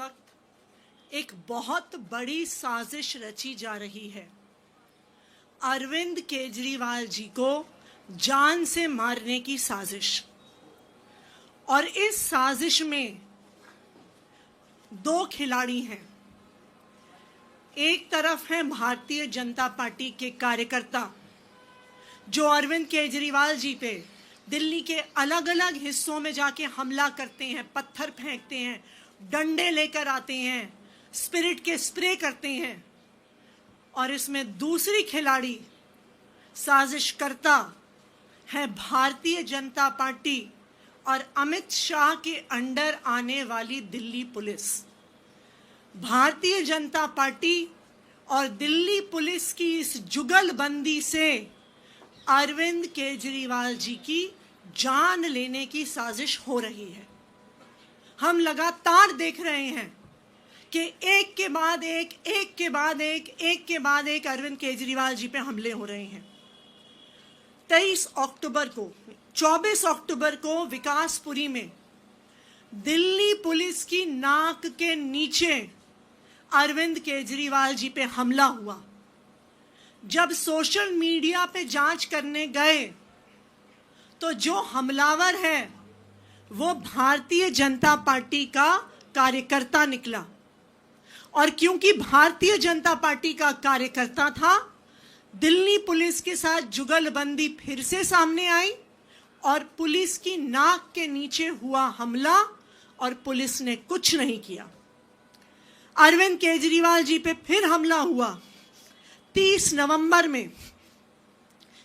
वक्त एक बहुत बड़ी साजिश रची जा रही है। अरविंद केजरीवाल जी को जान से मारने की साजिश। और इस साजिश में दो खिलाड़ी हैं। एक तरफ है भारतीय जनता पार्टी के कार्यकर्ता जो अरविंद केजरीवाल जी पे दिल्ली के अलग अलग हिस्सों में जाके हमला करते हैं, पत्थर फेंकते हैं, डंडे लेकर आते हैं, स्पिरिट के स्प्रे करते हैं। और इसमें दूसरी खिलाड़ी साजिशकर्ता है भारतीय जनता पार्टी और अमित शाह के अंडर आने वाली दिल्ली पुलिस। भारतीय जनता पार्टी और दिल्ली पुलिस की इस जुगलबंदी से अरविंद केजरीवाल जी की जान लेने की साजिश हो रही है। हम लगातार देख रहे हैं कि एक के बाद एक अरविंद केजरीवाल जी पे हमले हो रहे हैं। 24 अक्टूबर को विकासपुरी में दिल्ली पुलिस की नाक के नीचे अरविंद केजरीवाल जी पे हमला हुआ। जब सोशल मीडिया पे जांच करने गए तो जो हमलावर है वो भारतीय जनता पार्टी का कार्यकर्ता निकला। और क्योंकि भारतीय जनता पार्टी का कार्यकर्ता था, दिल्ली पुलिस के साथ जुगलबंदी फिर से सामने आई और पुलिस की नाक के नीचे हुआ हमला और पुलिस ने कुछ नहीं किया। अरविंद केजरीवाल जी पे फिर हमला हुआ 30 नवंबर में,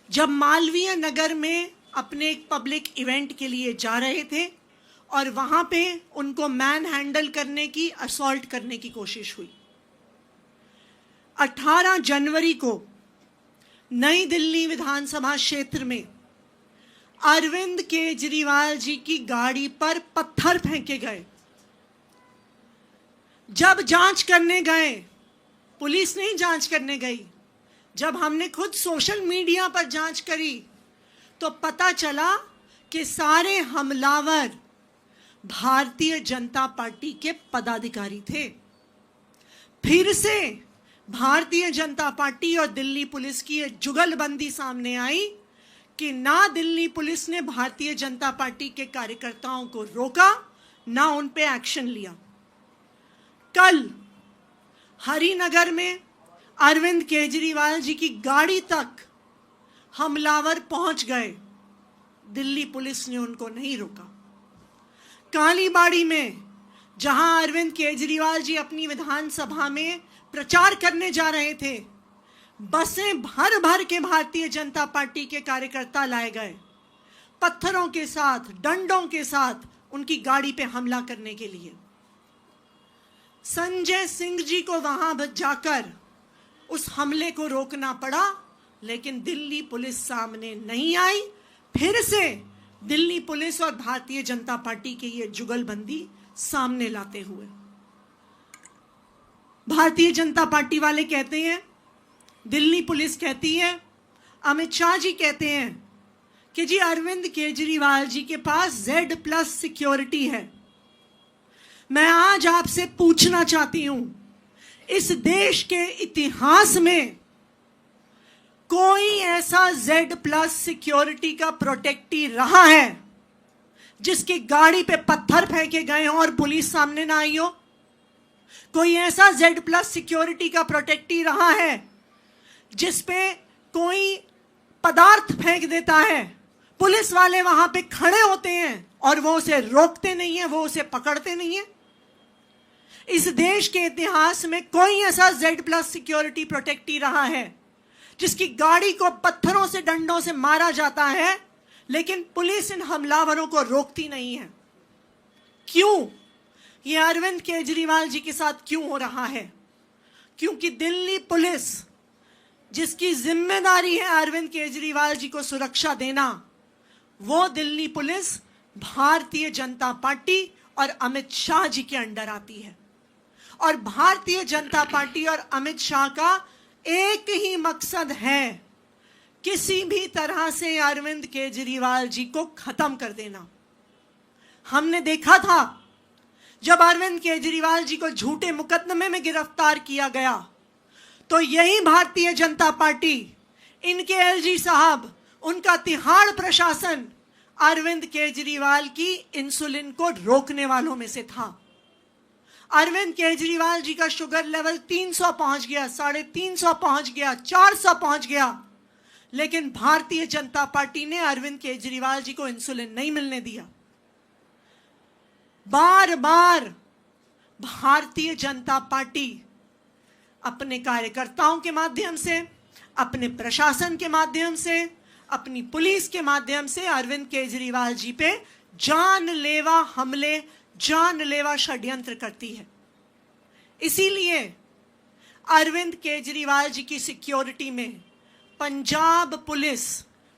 जब मालवीय नगर में अपने एक पब्लिक इवेंट के लिए जा रहे थे और वहां पे उनको मैन हैंडल करने की, असॉल्ट करने की कोशिश हुई। 18 जनवरी को नई दिल्ली विधानसभा क्षेत्र में अरविंद केजरीवाल जी की गाड़ी पर पत्थर फेंके गए। जब जांच करने गए, पुलिस नहीं जांच करने गई, जब हमने खुद सोशल मीडिया पर जांच करी तो पता चला कि सारे हमलावर भारतीय जनता पार्टी के पदाधिकारी थे। फिर से भारतीय जनता पार्टी और दिल्ली पुलिस की एक जुगलबंदी सामने आई कि ना दिल्ली पुलिस ने भारतीय जनता पार्टी के कार्यकर्ताओं को रोका, ना उन पे एक्शन लिया। कल हरिनगर में अरविंद केजरीवाल जी की गाड़ी तक हमलावर पहुंच गए, दिल्ली पुलिस ने उनको नहीं रोका। कालीबाड़ी में जहां अरविंद केजरीवाल जी अपनी विधानसभा में प्रचार करने जा रहे थे, बसें भर भर के भारतीय जनता पार्टी के कार्यकर्ता लाए गए, पत्थरों के साथ, डंडों के साथ उनकी गाड़ी पे हमला करने के लिए। संजय सिंह जी को वहां जाकर उस हमले को रोकना पड़ा, लेकिन दिल्ली पुलिस सामने नहीं आई। फिर से दिल्ली पुलिस और भारतीय जनता पार्टी की ये जुगलबंदी सामने लाते हुए भारतीय जनता पार्टी वाले कहते हैं, दिल्ली पुलिस कहती है, अमित शाह जी कहते हैं कि जी अरविंद केजरीवाल जी के पास Z+ सिक्योरिटी है। मैं आज आपसे पूछना चाहती हूं, इस देश के इतिहास में कोई ऐसा Z+ सिक्योरिटी का प्रोटेक्टी रहा है जिसकी गाड़ी पे पत्थर फेंके गए हों और पुलिस सामने ना आई हो? कोई ऐसा Z+ सिक्योरिटी का प्रोटेक्टी रहा है जिस पे कोई पदार्थ फेंक देता है, पुलिस वाले वहां पे खड़े होते हैं और वो उसे रोकते नहीं है, वो उसे पकड़ते नहीं है? इस देश के इतिहास में कोई ऐसा Z+ सिक्योरिटी प्रोटेक्टी रहा है जिसकी गाड़ी को पत्थरों से, डंडों से मारा जाता है, लेकिन पुलिस इन हमलावरों को रोकती नहीं है? क्यों? ये अरविंद केजरीवाल जी के साथ क्यों हो रहा है? क्योंकि दिल्ली पुलिस, जिसकी जिम्मेदारी है अरविंद केजरीवाल जी को सुरक्षा देना, वो दिल्ली पुलिस भारतीय जनता पार्टी और अमित शाह जी के अंडर आती है। और भारतीय जनता पार्टी और अमित शाह का एक ही मकसद है, किसी भी तरह से अरविंद केजरीवाल जी को खत्म कर देना। हमने देखा था जब अरविंद केजरीवाल जी को झूठे मुकदमे में गिरफ्तार किया गया तो यही भारतीय जनता पार्टी, इनके एलजी साहब, उनका तिहाड़ प्रशासन अरविंद केजरीवाल की इंसुलिन को रोकने वालों में से था। अरविंद केजरीवाल जी का शुगर लेवल 300 पहुंच गया, 350 पहुंच गया, 400 पहुंच गया, लेकिन भारतीय जनता पार्टी ने अरविंद केजरीवाल जी को इंसुलिन नहीं मिलने दिया। बार बार भारतीय जनता पार्टी अपने कार्यकर्ताओं के माध्यम से, अपने प्रशासन के माध्यम से, अपनी पुलिस के माध्यम से अरविंद केजरीवाल जी पे जानलेवा हमले, जानलेवा षड्यंत्र करती है। इसीलिए अरविंद केजरीवाल जी की सिक्योरिटी में पंजाब पुलिस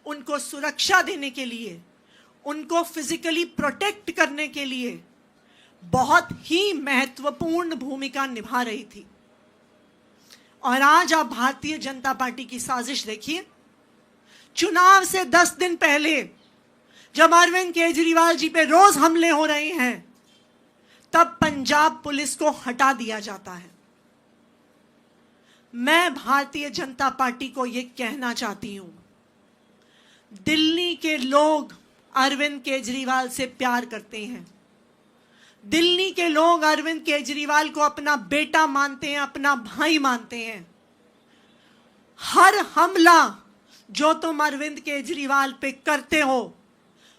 उनको सुरक्षा देने के लिए, उनको फिजिकली प्रोटेक्ट करने के लिए बहुत ही महत्वपूर्ण भूमिका निभा रही थी। और आज आप भारतीय जनता पार्टी की साजिश देखिए। चुनाव से 10 दिन पहले जब अरविंद केजरीवाल जी पे रोज हमले हो रहे हैं, तब पंजाब पुलिस को हटा दिया जाता है। मैं भारतीय जनता पार्टी को यह कहना चाहती हूं, दिल्ली के लोग अरविंद केजरीवाल से प्यार करते हैं। दिल्ली के लोग अरविंद केजरीवाल को अपना बेटा मानते हैं, अपना भाई मानते हैं। हर हमला जो तुम अरविंद केजरीवाल पे करते हो,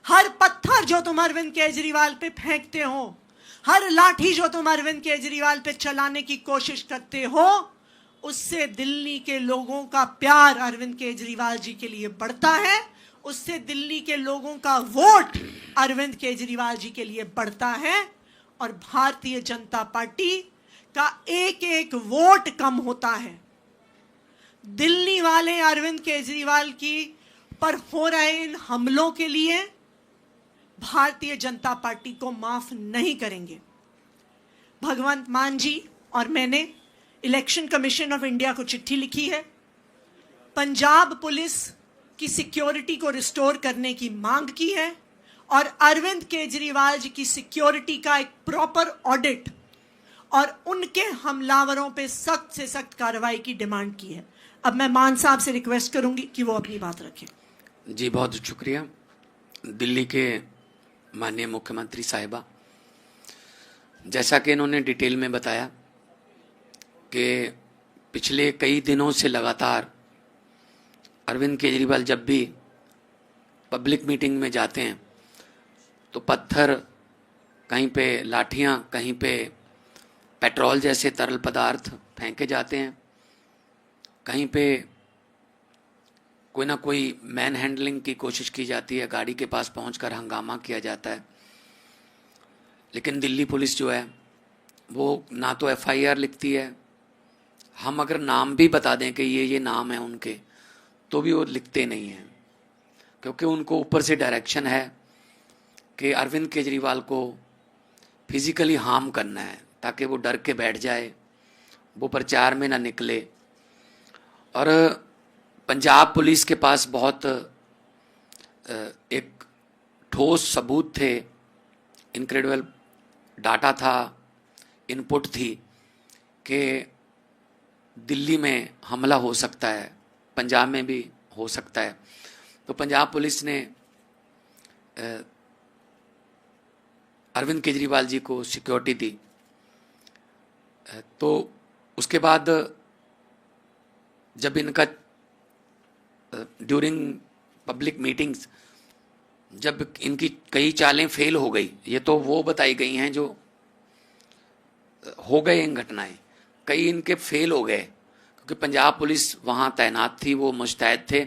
हर पत्थर जो तुम अरविंद केजरीवाल पे फेंकते हो, हर लाठी जो तुम अरविंद केजरीवाल पे चलाने की कोशिश करते हो, उससे दिल्ली के लोगों का प्यार अरविंद केजरीवाल जी के लिए बढ़ता है। उससे दिल्ली के लोगों का वोट अरविंद केजरीवाल जी के लिए बढ़ता है और भारतीय जनता पार्टी का एक एक वोट कम होता है। दिल्ली वाले अरविंद केजरीवाल की पर हो रहे इन हमलों के लिए भारतीय जनता पार्टी को माफ नहीं करेंगे। भगवंत मान जी और मैंने इलेक्शन कमीशन ऑफ इंडिया को चिट्ठी लिखी है। पंजाब पुलिस की सिक्योरिटी को रिस्टोर करने की मांग की है और अरविंद केजरीवाल जी की सिक्योरिटी का एक प्रॉपर ऑडिट और उनके हमलावरों पे सख्त से सख्त कार्रवाई की डिमांड की है। अब मैं मान साहब से रिक्वेस्ट करूंगी कि वो अपनी बात रखें। जी बहुत शुक्रिया। दिल्ली के माननीय मुख्यमंत्री साहिबा, जैसा कि इन्होंने डिटेल में बताया कि पिछले कई दिनों से लगातार अरविंद केजरीवाल जब भी पब्लिक मीटिंग में जाते हैं तो पत्थर, कहीं पे लाठियां, कहीं पे पेट्रोल जैसे तरल पदार्थ फेंके जाते हैं, कहीं पे कोई ना कोई मैन हैंडलिंग की कोशिश की जाती है, गाड़ी के पास पहुंचकर हंगामा किया जाता है। लेकिन दिल्ली पुलिस जो है वो ना तो एफआईआर लिखती है, हम अगर नाम भी बता दें कि ये नाम है उनके, तो भी वो लिखते नहीं हैं, क्योंकि उनको ऊपर से डायरेक्शन है कि अरविंद केजरीवाल को फिजिकली हार्म करना है ताकि वो डर के बैठ जाए, वो प्रचार में ना निकले। और पंजाब पुलिस के पास बहुत एक ठोस सबूत थे, इनक्रेडिबल डाटा था, इनपुट थी कि दिल्ली में हमला हो सकता है, पंजाब में भी हो सकता है। तो पंजाब पुलिस ने अरविंद केजरीवाल जी को सिक्योरिटी दी। तो उसके बाद जब इनका ड्यूरिंग पब्लिक मीटिंग्स जब इनकी कई चालें फेल हो गई, ये तो वो बताई गई हैं जो हो गए इन घटनाएं, कई इनके फेल हो गए क्योंकि पंजाब पुलिस वहाँ तैनात थी, वो मुस्तैद थे,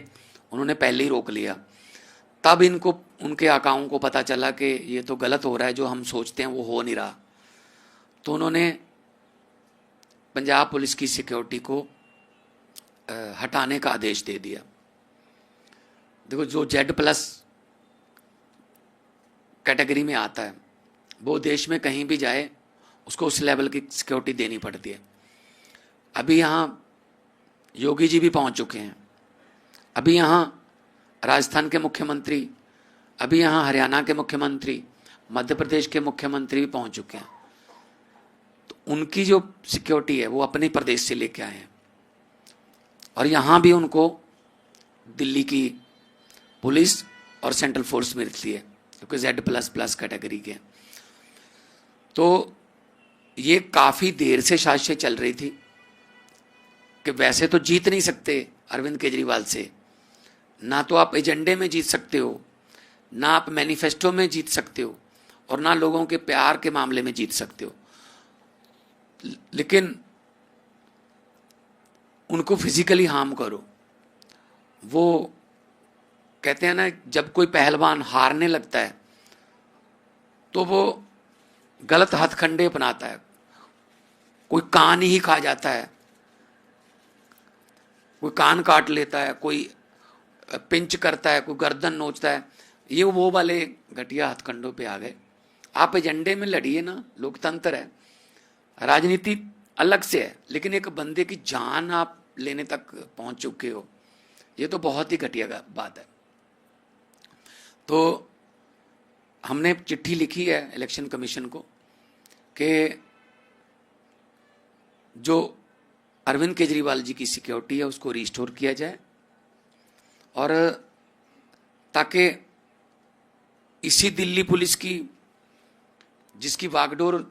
उन्होंने पहले ही रोक लिया। तब इनको, उनके आकाओं को पता चला कि ये तो गलत हो रहा है, जो हम सोचते हैं वो हो नहीं रहा। तो उन्होंने पंजाब पुलिस की सिक्योरिटी को हटाने का आदेश दे दिया। देखो, जो Z+ कैटेगरी में आता है वो देश में कहीं भी जाए उसको उस लेवल की सिक्योरिटी देनी पड़ती है। अभी यहाँ योगी जी भी पहुँच चुके हैं, अभी यहाँ राजस्थान के मुख्यमंत्री, अभी यहाँ हरियाणा के मुख्यमंत्री, मध्य प्रदेश के मुख्यमंत्री भी पहुँच चुके हैं। उनकी जो सिक्योरिटी है वो अपने प्रदेश से लेके आए हैं, और यहाँ भी उनको दिल्ली की पुलिस और सेंट्रल फोर्स मिलती है, क्योंकि Z++ कैटेगरी के। तो ये काफ़ी देर से साजिश चल रही थी कि वैसे तो जीत नहीं सकते अरविंद केजरीवाल से, ना तो आप एजेंडे में जीत सकते हो, ना आप मैनिफेस्टो में जीत सकते हो, और ना लोगों के प्यार के मामले में जीत सकते हो। लेकिन उनको फिजिकली हार्म करो। वो कहते हैं ना, जब कोई पहलवान हारने लगता है तो वो गलत हथकंडे अपनाता है, कोई कान ही खा जाता है, कोई कान काट लेता है, कोई पिंच करता है, कोई गर्दन नोचता है। ये वो वाले घटिया हथकंडों पे आ गए। आप एजेंडे में लड़िए ना, लोकतंत्र है, राजनीति अलग से है, लेकिन एक बंदे की जान आप लेने तक पहुंच चुके हो, ये तो बहुत ही घटिया बात है। तो हमने चिट्ठी लिखी है इलेक्शन कमीशन को कि जो अरविंद केजरीवाल जी की सिक्योरिटी है उसको रिस्टोर किया जाए, और ताकि इसी दिल्ली पुलिस की, जिसकी बागडोर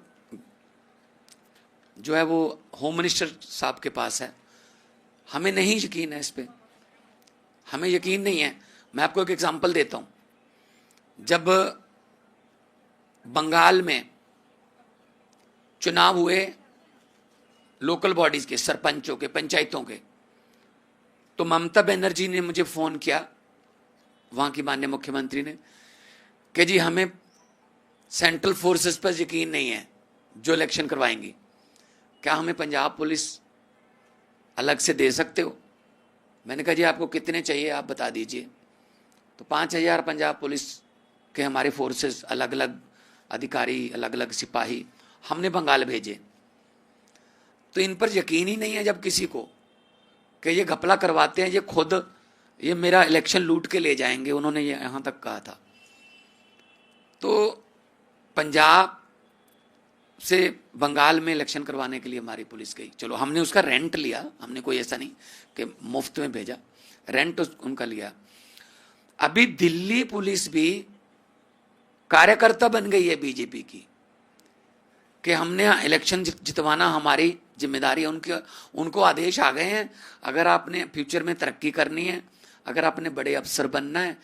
जो है वो होम मिनिस्टर साहब के पास है, हमें नहीं यकीन है इस पे, हमें यकीन नहीं है। मैं आपको एक एग्जांपल देता हूं। जब बंगाल में चुनाव हुए लोकल बॉडीज के, सरपंचों के, पंचायतों के, तो ममता बनर्जी ने मुझे फोन किया, वहां की माननीय मुख्यमंत्री ने, कि जी हमें सेंट्रल फोर्सेस पर यकीन नहीं है जो इलेक्शन करवाएंगी, क्या हमें पंजाब पुलिस अलग से दे सकते हो? मैंने कहा जी आपको कितने चाहिए आप बता दीजिए। तो 5,000 पंजाब पुलिस के हमारे फोर्सेस, अलग अलग अधिकारी, अलग अलग सिपाही हमने बंगाल भेजे। तो इन पर यकीन ही नहीं है जब किसी को, कि ये घपला करवाते हैं, ये खुद ये मेरा इलेक्शन लूट के ले जाएंगे, उन्होंने ये यहां तक कहा था। तो पंजाब से बंगाल में इलेक्शन करवाने के लिए हमारी पुलिस गई। चलो हमने उसका रेंट लिया, हमने कोई ऐसा नहीं कि मुफ्त में भेजा, रेंट उनका लिया। अभी दिल्ली पुलिस भी कार्यकर्ता बन गई है बीजेपी की, कि हमने इलेक्शन जितवाना हमारी जिम्मेदारी है। उनको आदेश आ गए हैं, अगर आपने फ्यूचर में तरक्की करनी है, अगर आपने बड़े अफसर बनना है,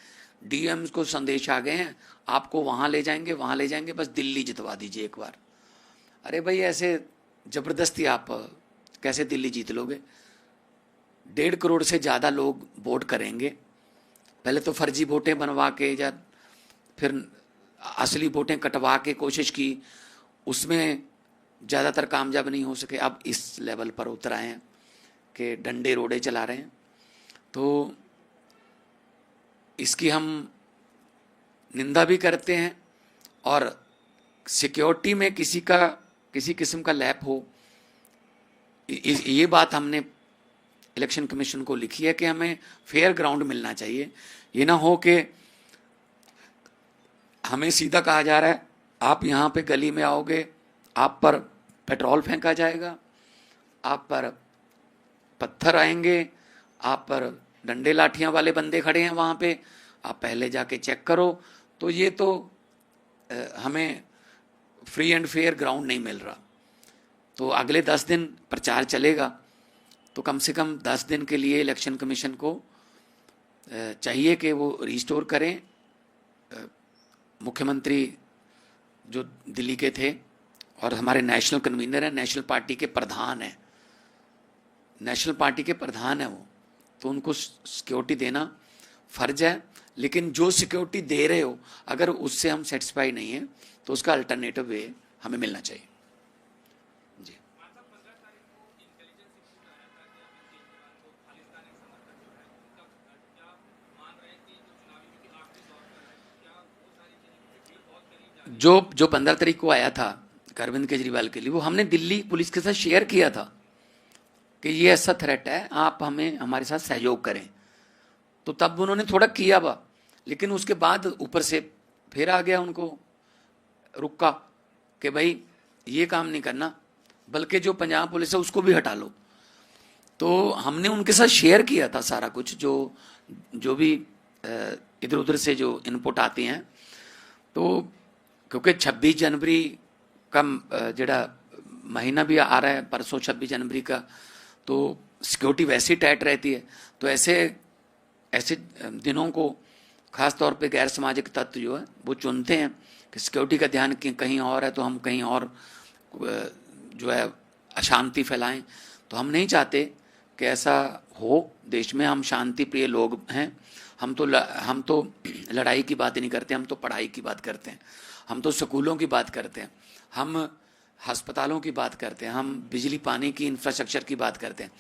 डीएम को संदेश आ गए हैं, आपको वहां ले जाएंगे, वहां ले जाएंगे, बस दिल्ली जितवा दीजिए एक बार। अरे भाई ऐसे जबरदस्ती आप कैसे दिल्ली जीत लोगे? 1.5 करोड़ से ज़्यादा लोग वोट करेंगे। पहले तो फर्जी वोटें बनवा के, या फिर असली वोटें कटवा के कोशिश की, उसमें ज़्यादातर कामयाब नहीं हो सके। अब इस लेवल पर उतर आए हैं कि डंडे रोड़े चला रहे हैं। तो इसकी हम निंदा भी करते हैं, और सिक्योरिटी में किसी किस्म का लैप हो, ये बात हमने इलेक्शन कमीशन को लिखी है कि हमें फेयर ग्राउंड मिलना चाहिए। ये ना हो कि हमें सीधा कहा जा रहा है आप यहाँ पे गली में आओगे, आप पर पेट्रोल फेंका जाएगा, आप पर पत्थर आएंगे, आप पर डंडे लाठियां वाले बंदे खड़े हैं वहाँ पे, आप पहले जाके चेक करो। तो ये तो हमें फ्री एंड फेयर ग्राउंड नहीं मिल रहा। तो अगले 10 दिन प्रचार चलेगा, तो कम से कम 10 दिन के लिए इलेक्शन कमीशन को चाहिए कि वो रिस्टोर करें। मुख्यमंत्री जो दिल्ली के थे और हमारे नेशनल कन्वीनर हैं, नेशनल पार्टी के प्रधान हैं, नेशनल पार्टी के प्रधान हैं वो, तो उनको सिक्योरिटी देना फर्ज है। लेकिन जो सिक्योरिटी दे रहे हो, अगर उससे हम सेटिस्फाई नहीं है तो उसका अल्टरनेटिव वे हमें मिलना चाहिए। जी जो 15 तारीख को आया था अरविंद केजरीवाल के लिए, वो हमने दिल्ली पुलिस के साथ शेयर किया था कि ये ऐसा थ्रेट है, आप हमें हमारे साथ सहयोग करें। तो तब उन्होंने थोड़ा किया बा, लेकिन उसके बाद ऊपर से फिर आ गया उनको रुक्का कि भाई ये काम नहीं करना, बल्कि जो पंजाब पुलिस है उसको भी हटा लो। तो हमने उनके साथ शेयर किया था सारा कुछ, जो भी इधर उधर से जो इनपुट आती हैं। तो क्योंकि 26 जनवरी का जड़ा महीना भी आ रहा है, परसों 26 जनवरी का, तो सिक्योरिटी वैसे ही टाइट रहती है। तो ऐसे दिनों को खास तौर पे गैर सामाजिक तत्व जो है वो चुनते हैं कि सिक्योरिटी का ध्यान कहीं और है, तो हम कहीं और जो है अशांति फैलाएं। तो हम नहीं चाहते कि ऐसा हो देश में। हम शांति प्रिय लोग हैं। हम तो लड़ाई की बात नहीं करते, हम तो पढ़ाई की बात करते हैं, हम तो स्कूलों की बात करते हैं, हम अस्पतालों की बात करते हैं, हम बिजली पानी की इंफ्रास्ट्रक्चर की बात करते हैं।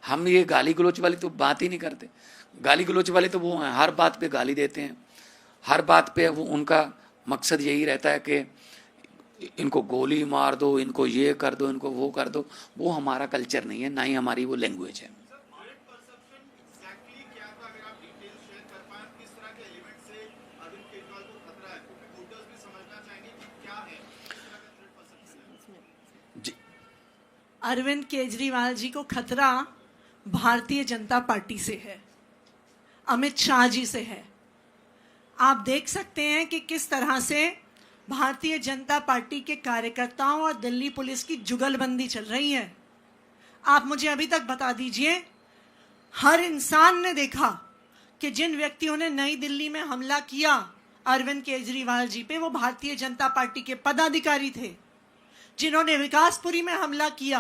हम ये गाली गलौच वाली तो बात ही नहीं करते। गाली गलौच वाले तो वो हैं, हर बात पे गाली देते हैं, हर बात पे वो उनका मकसद यही रहता है कि इनको गोली मार दो, इनको ये कर दो, इनको वो कर दो। वो हमारा कल्चर नहीं है, ना ही हमारी वो लैंग्वेज है। अरविंद केजरीवाल जी को खतरा भारतीय जनता पार्टी से है, अमित शाह जी से है। आप देख सकते हैं कि किस तरह से भारतीय जनता पार्टी के कार्यकर्ताओं और दिल्ली पुलिस की जुगलबंदी चल रही है। आप मुझे अभी तक बता दीजिए, हर इंसान ने देखा कि जिन व्यक्तियों ने नई दिल्ली में हमला किया अरविंद केजरीवाल जी पे, वो भारतीय जनता पार्टी के पदाधिकारी थे। जिन्होंने विकासपुरी में हमला किया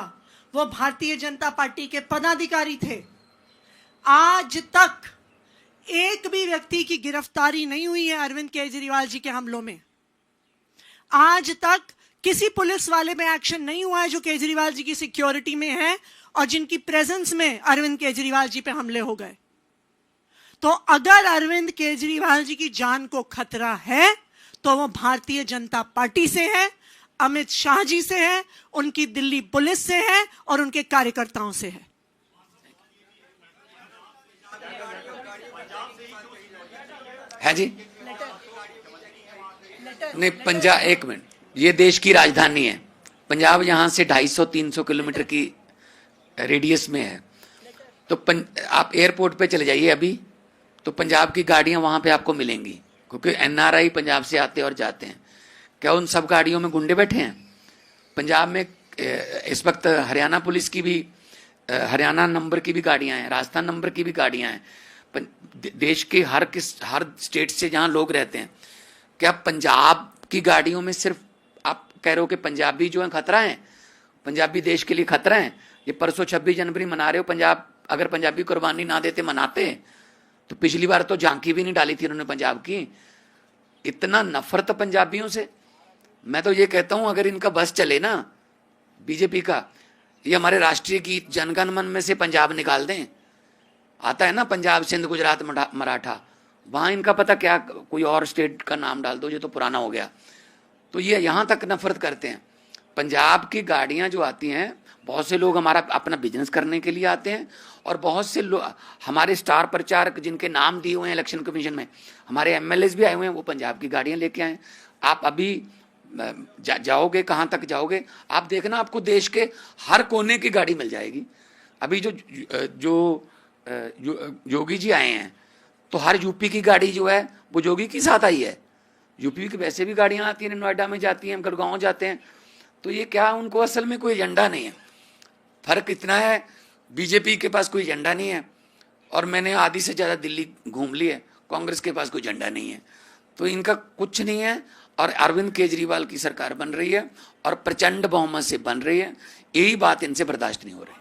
वो भारतीय जनता पार्टी के पदाधिकारी थे। आज तक एक भी व्यक्ति की गिरफ्तारी नहीं हुई है अरविंद केजरीवाल जी के हमलों में। आज तक किसी पुलिस वाले में एक्शन नहीं हुआ है जो केजरीवाल जी की सिक्योरिटी में है और जिनकी प्रेजेंस में अरविंद केजरीवाल जी पे हमले हो गए। तो अगर अरविंद केजरीवाल जी की जान को खतरा है तो वो भारतीय जनता पार्टी से है, अमित शाह जी से है, उनकी दिल्ली पुलिस से है और उनके कार्यकर्ताओं से है। है जी? नहीं, पंजाब, एक मिनट, ये देश की राजधानी है। पंजाब यहाँ से 250-300 किलोमीटर की रेडियस में है। तो आप एयरपोर्ट पे चले जाइए अभी, तो पंजाब की गाड़ियां वहां पे आपको मिलेंगी, क्योंकि एनआरआई पंजाब से आते और जाते हैं। क्या उन सब गाड़ियों में गुंडे बैठे हैं? पंजाब में इस वक्त हरियाणा पुलिस की भी, हरियाणा नंबर की भी गाड़ियां हैं, राजस्थान नंबर की भी गाड़ियां हैं। देश के हर स्टेट से जहां लोग रहते हैं। क्या पंजाब की गाड़ियों में सिर्फ आप कह रहे हो कि पंजाबी जो है खतरा है, पंजाबी देश के लिए खतरा है? ये परसों 26 जनवरी मना रहे हो, पंजाब अगर पंजाबी कुर्बानी ना देते मनाते तो पिछली बार तो झांकी भी नहीं डाली थी उन्होंने पंजाब की। इतना नफरत पंजाबियों से। मैं तो ये कहता हूं अगर इनका बस चले ना बीजेपी का, ये हमारे राष्ट्रीय गीत जनगण मन में से पंजाब निकाल दें। आता है ना पंजाब, सिंध, गुजरात, मराठा, वहां इनका पता क्या कोई और स्टेट का नाम डाल दो, ये तो पुराना हो गया। तो ये यहां तक नफरत करते हैं। पंजाब की गाड़ियां जो आती हैं, बहुत से लोग हमारा अपना बिजनेस करने के लिए आते हैं और बहुत से लोग हमारे स्टार प्रचारक जिनके नाम दिए हुए हैं इलेक्शन कमीशन में, हमारे एमएलएस भी आए हुए हैं, वो पंजाब की गाड़ियां लेके आए। आप अभी जाओगे, कहाँ तक जाओगे, आप देखना आपको देश के हर कोने की गाड़ी मिल जाएगी। अभी जो योगी जी आए हैं तो हर यूपी की गाड़ी जो है वो योगी के साथ आई है। यूपी की वैसे भी गाड़ियां आती हैं, नोएडा में जाती हैं, गुड़गांव जाते हैं। तो ये क्या, उनको असल में कोई एजेंडा नहीं है। फर्क इतना है बीजेपी के पास कोई एजेंडा नहीं है और मैंने आधी से ज़्यादा दिल्ली घूम ली है, कांग्रेस के पास कोई एजेंडा नहीं है। तो इनका कुछ नहीं है और अरविंद केजरीवाल की सरकार बन रही है और प्रचंड बहुमत से बन रही है। यही बात इनसे बर्दाश्त नहीं हो रही।